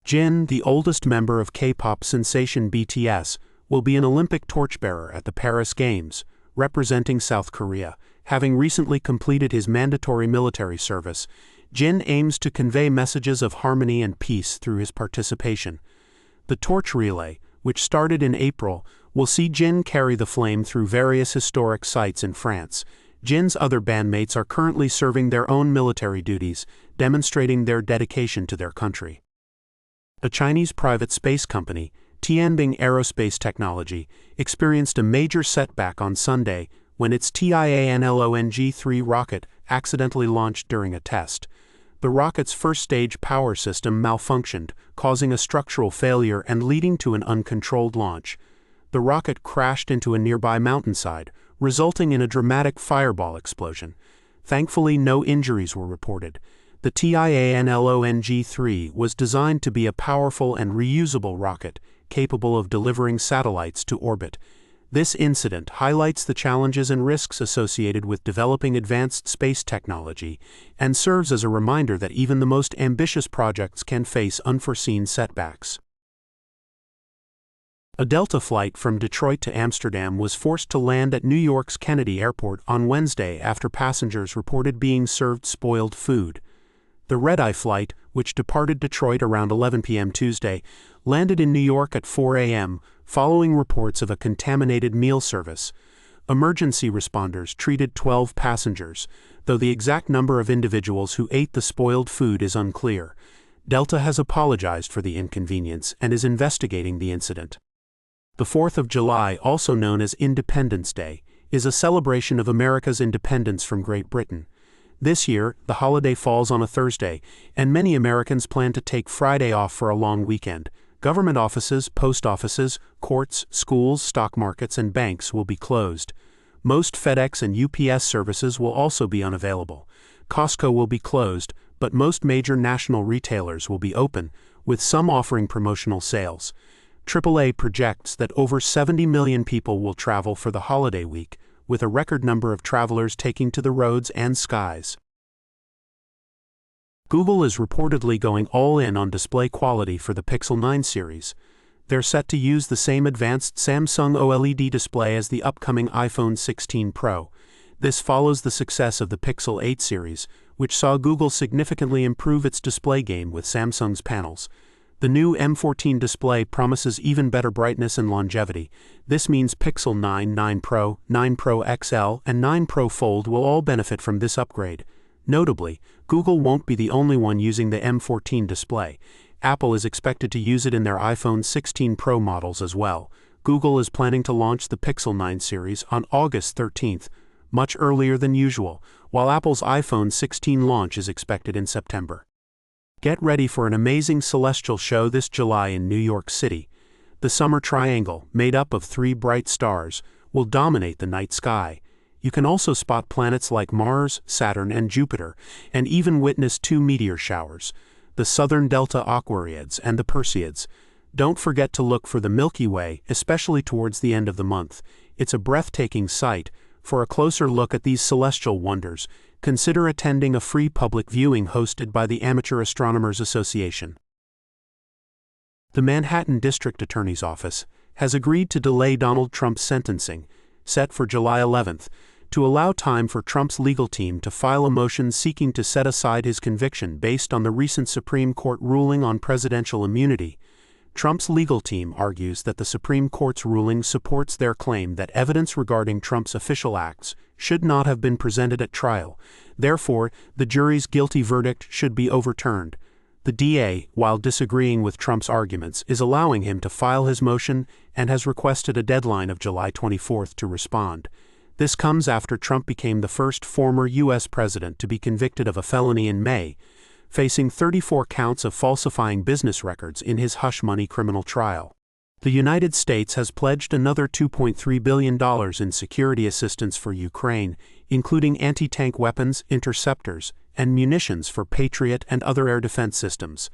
Jin, the oldest member of K-pop sensation BTS, will be an Olympic torchbearer at the Paris Games, representing South Korea. Having recently completed his mandatory military service, Jin aims to convey messages of harmony and peace through his participation. The torch relay, which started in April, will see Jin carry the flame through various historic sites in France. Jin's other bandmates are currently serving their own military duties, demonstrating their dedication to their country. A Chinese private space company, Tianbing Aerospace Technology, experienced a major setback on Sunday when its Tianlong-3 rocket accidentally launched during a test. The rocket's first-stage power system malfunctioned, causing a structural failure and leading to an uncontrolled launch. The rocket crashed into a nearby mountainside, resulting in a dramatic fireball explosion. Thankfully, no injuries were reported. The Tianlong-3 was designed to be a powerful and reusable rocket, capable of delivering satellites to orbit. This incident highlights the challenges and risks associated with developing advanced space technology and serves as a reminder that even the most ambitious projects can face unforeseen setbacks. A Delta flight from Detroit to Amsterdam was forced to land at New York's Kennedy Airport on Wednesday after passengers reported being served spoiled food. The red-eye flight, which departed Detroit around 11 p.m. Tuesday, landed in New York at 4 a.m., following reports of a contaminated meal service. Emergency responders treated 12 passengers, though the exact number of individuals who ate the spoiled food is unclear. Delta has apologized for the inconvenience and is investigating the incident. The 4th of July, also known as Independence Day, is a celebration of America's independence from Great Britain. This year, the holiday falls on a Thursday, and many Americans plan to take Friday off for a long weekend. Government offices, post offices, courts, schools, stock markets, and banks will be closed. Most FedEx and UPS services will also be unavailable. Costco will be closed, but most major national retailers will be open, with some offering promotional sales. AAA projects that over 70 million people will travel for the holiday week, with a record number of travelers taking to the roads and skies. Google is reportedly going all in on display quality for the Pixel 9 series. They're set to use the same advanced Samsung OLED display as the upcoming iPhone 16 Pro. This follows the success of the Pixel 8 series, which saw Google significantly improve its display game with Samsung's panels. The new M14 display promises even better brightness and longevity. This means Pixel 9, 9 Pro, 9 Pro XL, and 9 Pro Fold will all benefit from this upgrade. Notably, Google won't be the only one using the M14 display. Apple is expected to use it in their iPhone 16 Pro models as well. Google is planning to launch the Pixel 9 series on August 13th, much earlier than usual, while Apple's iPhone 16 launch is expected in September. Get ready for an amazing celestial show this July in New York City. The Summer Triangle, made up of 3 bright stars, will dominate the night sky. You can also spot planets like Mars, Saturn, and Jupiter, and even witness 2 meteor showers, the Southern Delta Aquariids and the Perseids. Don't forget to look for the Milky Way, especially towards the end of the month. It's a breathtaking sight. For a closer look at these celestial wonders, consider attending a free public viewing hosted by the Amateur Astronomers Association. The Manhattan District Attorney's Office has agreed to delay Donald Trump's sentencing, set for July 11th, to allow time for Trump's legal team to file a motion seeking to set aside his conviction based on the recent Supreme Court ruling on presidential immunity. Trump's legal team argues that the Supreme Court's ruling supports their claim that evidence regarding Trump's official acts should not have been presented at trial. Therefore, the jury's guilty verdict should be overturned. The DA, while disagreeing with Trump's arguments, is allowing him to file his motion and has requested a deadline of July 24th to respond. This comes after Trump became the first former U.S. president to be convicted of a felony in May, facing 34 counts of falsifying business records in his hush-money criminal trial. The United States has pledged another $2.3 billion in security assistance for Ukraine, including anti-tank weapons, interceptors, and munitions for Patriot and other air defense systems.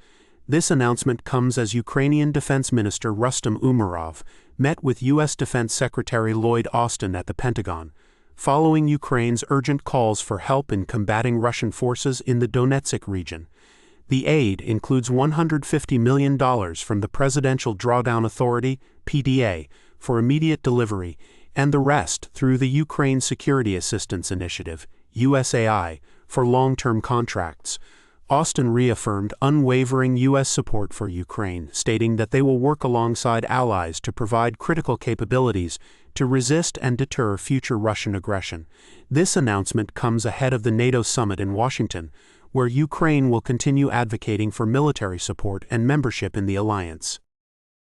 This announcement comes as Ukrainian Defense Minister Rustem Umerov met with U.S. Defense Secretary Lloyd Austin at the Pentagon, following Ukraine's urgent calls for help in combating Russian forces in the Donetsk region. The aid includes $150 million from the Presidential Drawdown Authority, PDA, for immediate delivery, and the rest through the Ukraine Security Assistance Initiative, USAI, for long-term contracts. Austin reaffirmed unwavering U.S. support for Ukraine, stating that they will work alongside allies to provide critical capabilities to resist and deter future Russian aggression. This announcement comes ahead of the NATO summit in Washington, where Ukraine will continue advocating for military support and membership in the alliance.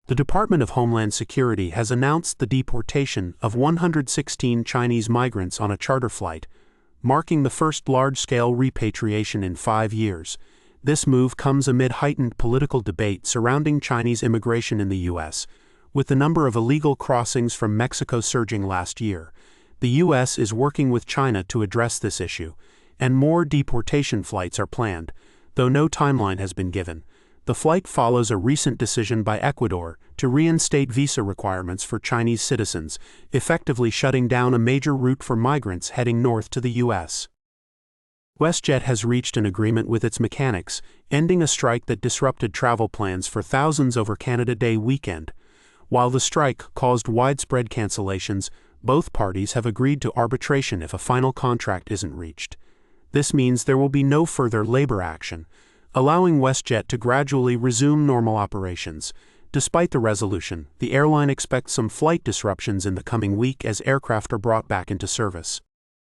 The Department of Homeland Security has announced the deportation of 116 Chinese migrants on a charter flight, marking the first large-scale repatriation in 5 years. This move comes amid heightened political debate surrounding Chinese immigration in the U.S., with the number of illegal crossings from Mexico surging last year. The U.S. is working with China to address this issue, and more deportation flights are planned, though no timeline has been given. The flight follows a recent decision by Ecuador to reinstate visa requirements for Chinese citizens, effectively shutting down a major route for migrants heading north to the U.S. WestJet has reached an agreement with its mechanics, ending a strike that disrupted travel plans for thousands over Canada Day weekend. While the strike caused widespread cancellations, both parties have agreed to arbitration if a final contract isn't reached. This means there will be no further labor action, allowing WestJet to gradually resume normal operations. Despite the resolution, the airline expects some flight disruptions in the coming week as aircraft are brought back into service.